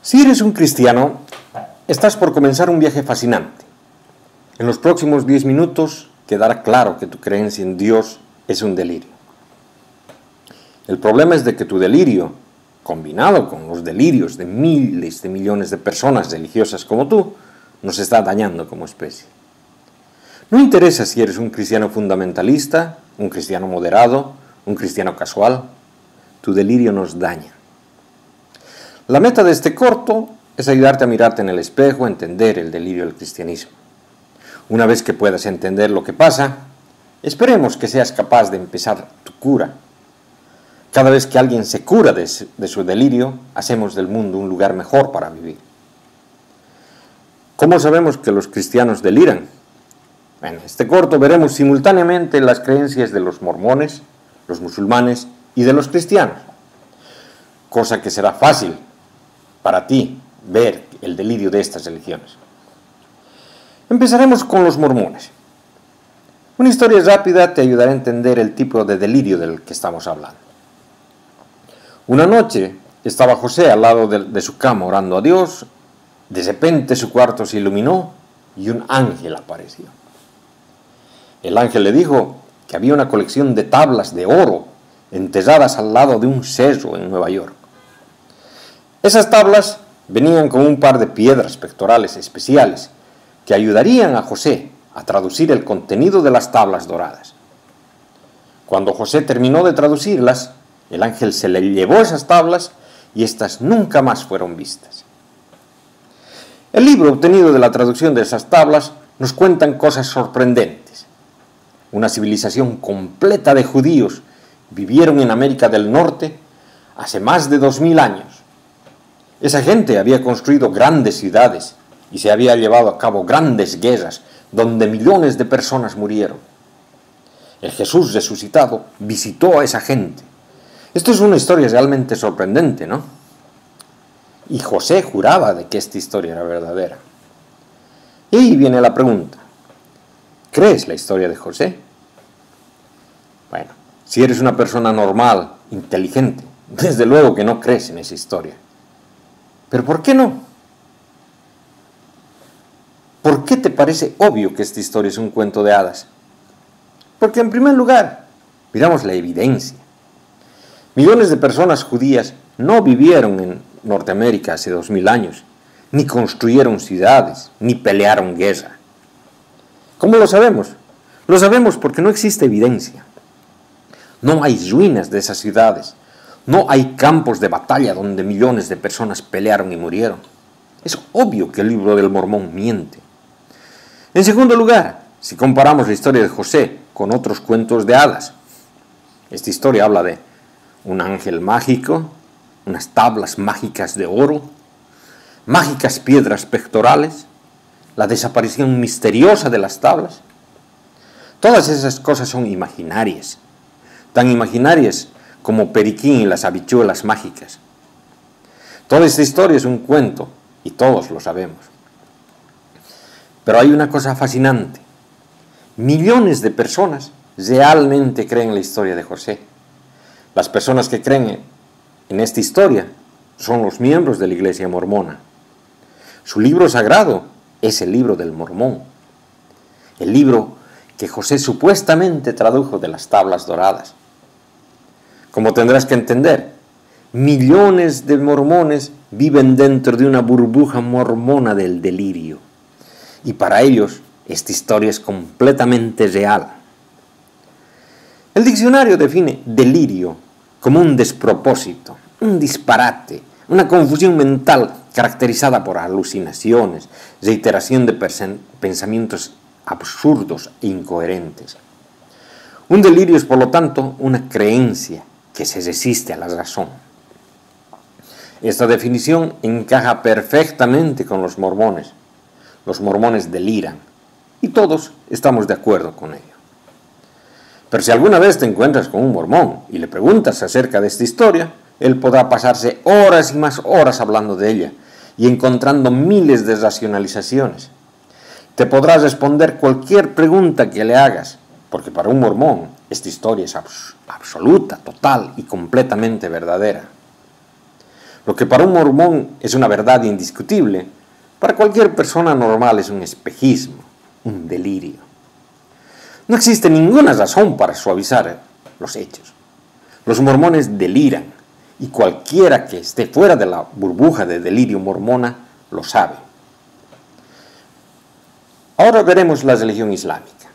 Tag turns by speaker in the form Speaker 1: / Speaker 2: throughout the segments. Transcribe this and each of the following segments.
Speaker 1: Si eres un cristiano, estás por comenzar un viaje fascinante. En los próximos 10 minutos quedará claro que tu creencia en Dios es un delirio. El problema es de que tu delirio, combinado con los delirios de miles de millones de personas religiosas como tú, nos está dañando como especie. No interesa si eres un cristiano fundamentalista, un cristiano moderado, un cristiano casual, tu delirio nos daña. La meta de este corto es ayudarte a mirarte en el espejo, a entender el delirio del cristianismo. Una vez que puedas entender lo que pasa, esperemos que seas capaz de empezar tu cura. Cada vez que alguien se cura de su delirio, hacemos del mundo un lugar mejor para vivir. ¿Cómo sabemos que los cristianos deliran? En este corto veremos simultáneamente las creencias de los mormones, los musulmanes y de los cristianos, cosa que será fácil para ti ver el delirio de estas religiones. Empezaremos con los mormones. Una historia rápida te ayudará a entender el tipo de delirio del que estamos hablando. Una noche estaba José al lado de su cama orando a Dios. De repente su cuarto se iluminó y un ángel apareció. El ángel le dijo que había una colección de tablas de oro enterradas al lado de un cerro en Nueva York. Esas tablas venían con un par de piedras pectorales especiales que ayudarían a José a traducir el contenido de las tablas doradas. Cuando José terminó de traducirlas, el ángel se le llevó esas tablas y éstas nunca más fueron vistas. El libro obtenido de la traducción de esas tablas nos cuentan cosas sorprendentes. Una civilización completa de judíos vivieron en América del Norte hace más de 2000 años. Esa gente había construido grandes ciudades y se había llevado a cabo grandes guerras donde millones de personas murieron. El Jesús resucitado visitó a esa gente. Esto es una historia realmente sorprendente, ¿no? Y José juraba de que esta historia era verdadera. Y ahí viene la pregunta: ¿crees la historia de José? Bueno, si eres una persona normal, inteligente, desde luego que no crees en esa historia. ¿Pero por qué no? ¿Por qué te parece obvio que esta historia es un cuento de hadas? Porque en primer lugar, miramos la evidencia. Millones de personas judías no vivieron en Norteamérica hace 2000 años, ni construyeron ciudades, ni pelearon guerra. ¿Cómo lo sabemos? Lo sabemos porque no existe evidencia. No hay ruinas de esas ciudades. No hay campos de batalla donde millones de personas pelearon y murieron. Es obvio que el libro del Mormón miente. En segundo lugar, si comparamos la historia de José con otros cuentos de hadas, esta historia habla de un ángel mágico, unas tablas mágicas de oro, mágicas piedras pectorales, la desaparición misteriosa de las tablas. Todas esas cosas son imaginarias, tan imaginarias como Periquín y las habichuelas mágicas. Toda esta historia es un cuento y todos lo sabemos. Pero hay una cosa fascinante. Millones de personas realmente creen la historia de José. Las personas que creen en esta historia son los miembros de la Iglesia mormona. Su libro sagrado es el libro del Mormón, el libro que José supuestamente tradujo de las tablas doradas. Como tendrás que entender, millones de mormones viven dentro de una burbuja mormona del delirio. Y para ellos, esta historia es completamente real. El diccionario define delirio como un despropósito, un disparate, una confusión mental caracterizada por alucinaciones, reiteración de pensamientos absurdos e incoherentes. Un delirio es, por lo tanto, una creencia que se resiste a la razón. Esta definición encaja perfectamente con los mormones. Los mormones deliran y todos estamos de acuerdo con ello. Pero si alguna vez te encuentras con un mormón y le preguntas acerca de esta historia, él podrá pasarse horas y más horas hablando de ella y encontrando miles de racionalizaciones. Te podrá responder cualquier pregunta que le hagas, porque para un mormón esta historia es absoluta, total y completamente verdadera. Lo que para un mormón es una verdad indiscutible, para cualquier persona normal es un espejismo, un delirio. No existe ninguna razón para suavizar los hechos. Los mormones deliran, y cualquiera que esté fuera de la burbuja de delirio mormona lo sabe. Ahora veremos la religión islámica.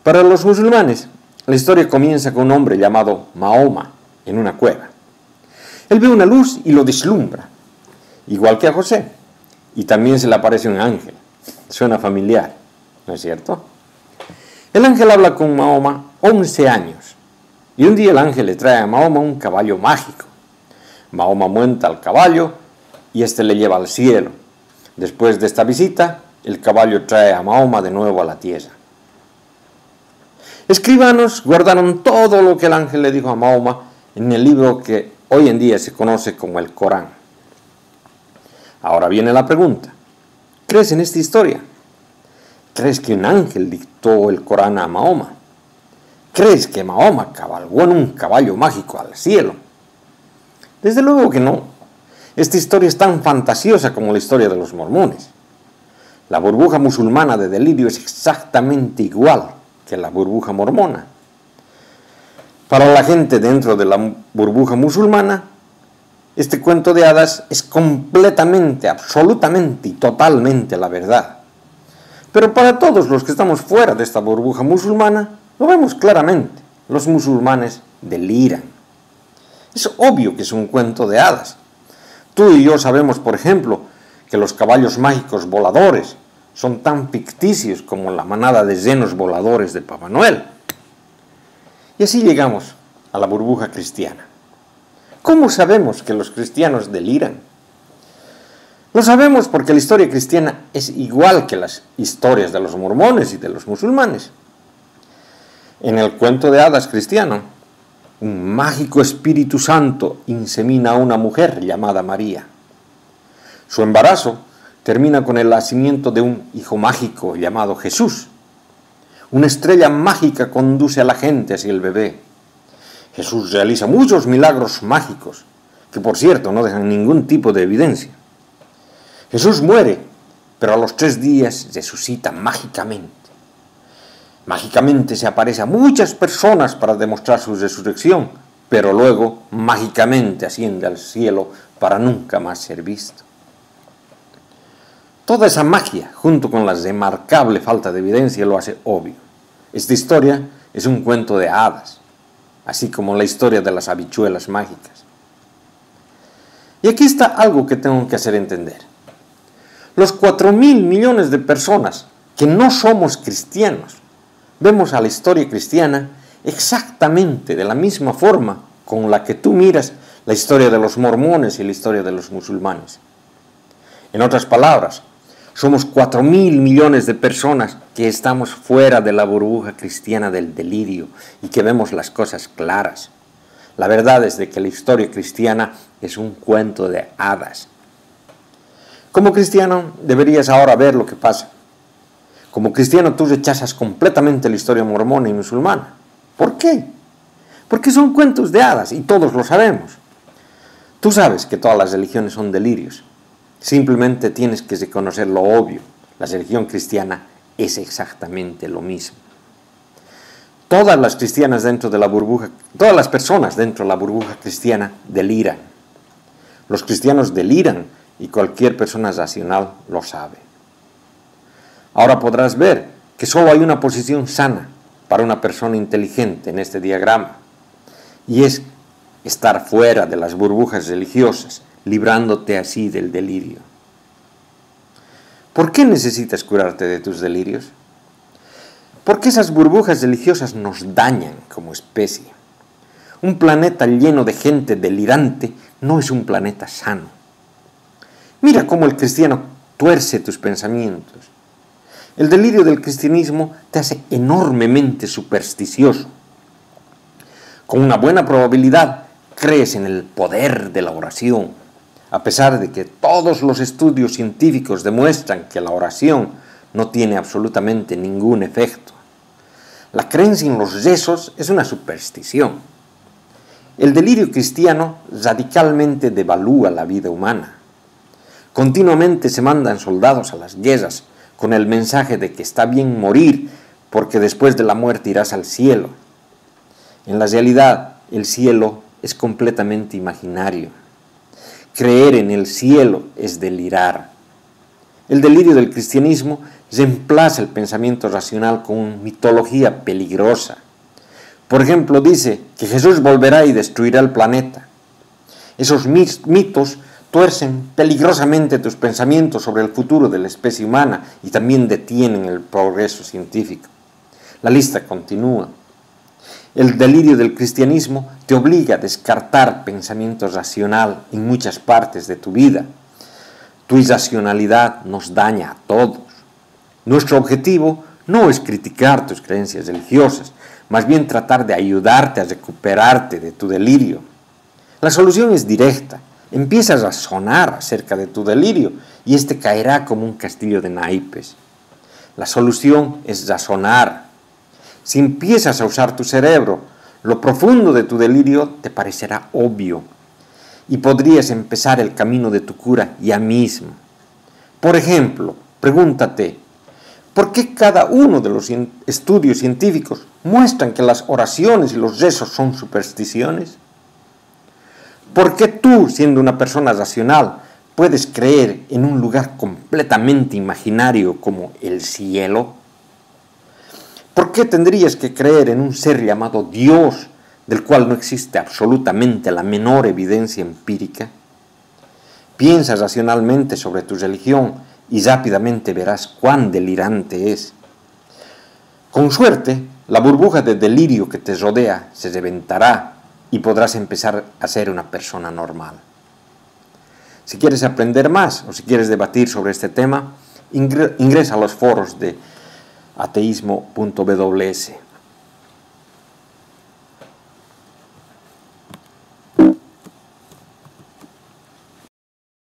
Speaker 1: Para los musulmanes, la historia comienza con un hombre llamado Mahoma en una cueva. Él ve una luz y lo deslumbra, igual que a José, y también se le aparece un ángel. Suena familiar, ¿no es cierto? El ángel habla con Mahoma 11 años, y un día el ángel le trae a Mahoma un caballo mágico. Mahoma monta al caballo y éste le lleva al cielo. Después de esta visita, el caballo trae a Mahoma de nuevo a la tierra. Escribanos guardaron todo lo que el ángel le dijo a Mahoma en el libro que hoy en día se conoce como el Corán. Ahora viene la pregunta: ¿crees en esta historia? ¿Crees que un ángel dictó el Corán a Mahoma? ¿Crees que Mahoma cabalgó en un caballo mágico al cielo? Desde luego que no. Esta historia es tan fantasiosa como la historia de los mormones. La burbuja musulmana de delirio es exactamente igual que la burbuja mormona. Para la gente dentro de la burbuja musulmana, este cuento de hadas es completamente, absolutamente y totalmente la verdad. Pero para todos los que estamos fuera de esta burbuja musulmana, lo vemos claramente. Los musulmanes deliran. Es obvio que es un cuento de hadas. Tú y yo sabemos, por ejemplo, que los caballos mágicos voladores son tan ficticios como la manada de llenos voladores de Papá Noel. Y así llegamos a la burbuja cristiana. ¿Cómo sabemos que los cristianos deliran? Lo sabemos porque la historia cristiana es igual que las historias de los mormones y de los musulmanes. En el cuento de hadas cristiano, un mágico Espíritu Santo insemina a una mujer llamada María. Su embarazo termina con el nacimiento de un hijo mágico llamado Jesús. Una estrella mágica conduce a la gente hacia el bebé. Jesús realiza muchos milagros mágicos, que por cierto no dejan ningún tipo de evidencia. Jesús muere, pero a los 3 días resucita mágicamente. Mágicamente se aparece a muchas personas para demostrar su resurrección, pero luego mágicamente asciende al cielo para nunca más ser visto. Toda esa magia, junto con la remarcable falta de evidencia, lo hace obvio. Esta historia es un cuento de hadas, así como la historia de las habichuelas mágicas. Y aquí está algo que tengo que hacer entender. Los 4.000 millones de personas que no somos cristianos, vemos a la historia cristiana exactamente de la misma forma con la que tú miras la historia de los mormones y la historia de los musulmanes. En otras palabras, somos 4.000 millones de personas que estamos fuera de la burbuja cristiana del delirio y que vemos las cosas claras. La verdad es de que la historia cristiana es un cuento de hadas. Como cristiano deberías ahora ver lo que pasa. Como cristiano tú rechazas completamente la historia mormona y musulmana. ¿Por qué? Porque son cuentos de hadas y todos lo sabemos. Tú sabes que todas las religiones son delirios. Simplemente tienes que reconocer lo obvio. La religión cristiana es exactamente lo mismo. Todas las cristianas dentro de la burbuja, todas las personas dentro de la burbuja cristiana deliran. Los cristianos deliran y cualquier persona racional lo sabe. Ahora podrás ver que solo hay una posición sana para una persona inteligente en este diagrama, y es estar fuera de las burbujas religiosas, librándote así del delirio. ¿Por qué necesitas curarte de tus delirios? Porque esas burbujas religiosas nos dañan como especie. Un planeta lleno de gente delirante no es un planeta sano. Mira cómo el cristiano tuerce tus pensamientos. El delirio del cristianismo te hace enormemente supersticioso. Con una buena probabilidad crees en el poder de la oración, a pesar de que todos los estudios científicos demuestran que la oración no tiene absolutamente ningún efecto. La creencia en los rezos es una superstición. El delirio cristiano radicalmente devalúa la vida humana. Continuamente se mandan soldados a las guerras con el mensaje de que está bien morir porque después de la muerte irás al cielo. En la realidad, el cielo es completamente imaginario. Creer en el cielo es delirar. El delirio del cristianismo reemplaza el pensamiento racional con una mitología peligrosa. Por ejemplo, dice que Jesús volverá y destruirá el planeta. Esos mitos tuercen peligrosamente tus pensamientos sobre el futuro de la especie humana y también detienen el progreso científico. La lista continúa. El delirio del cristianismo te obliga a descartar pensamiento racional en muchas partes de tu vida. Tu irracionalidad nos daña a todos. Nuestro objetivo no es criticar tus creencias religiosas, más bien tratar de ayudarte a recuperarte de tu delirio. La solución es directa. Empieza a razonar acerca de tu delirio y este caerá como un castillo de naipes. La solución es razonar. Si empiezas a usar tu cerebro, lo profundo de tu delirio te parecerá obvio y podrías empezar el camino de tu cura ya mismo. Por ejemplo, pregúntate, ¿por qué cada uno de los estudios científicos muestran que las oraciones y los rezos son supersticiones? ¿Por qué tú, siendo una persona racional, puedes creer en un lugar completamente imaginario como el cielo? ¿Por qué tendrías que creer en un ser llamado Dios, del cual no existe absolutamente la menor evidencia empírica? Piensa racionalmente sobre tu religión y rápidamente verás cuán delirante es. Con suerte, la burbuja de delirio que te rodea se reventará y podrás empezar a ser una persona normal. Si quieres aprender más o si quieres debatir sobre este tema, ingresa a los foros de ateísmo.ws.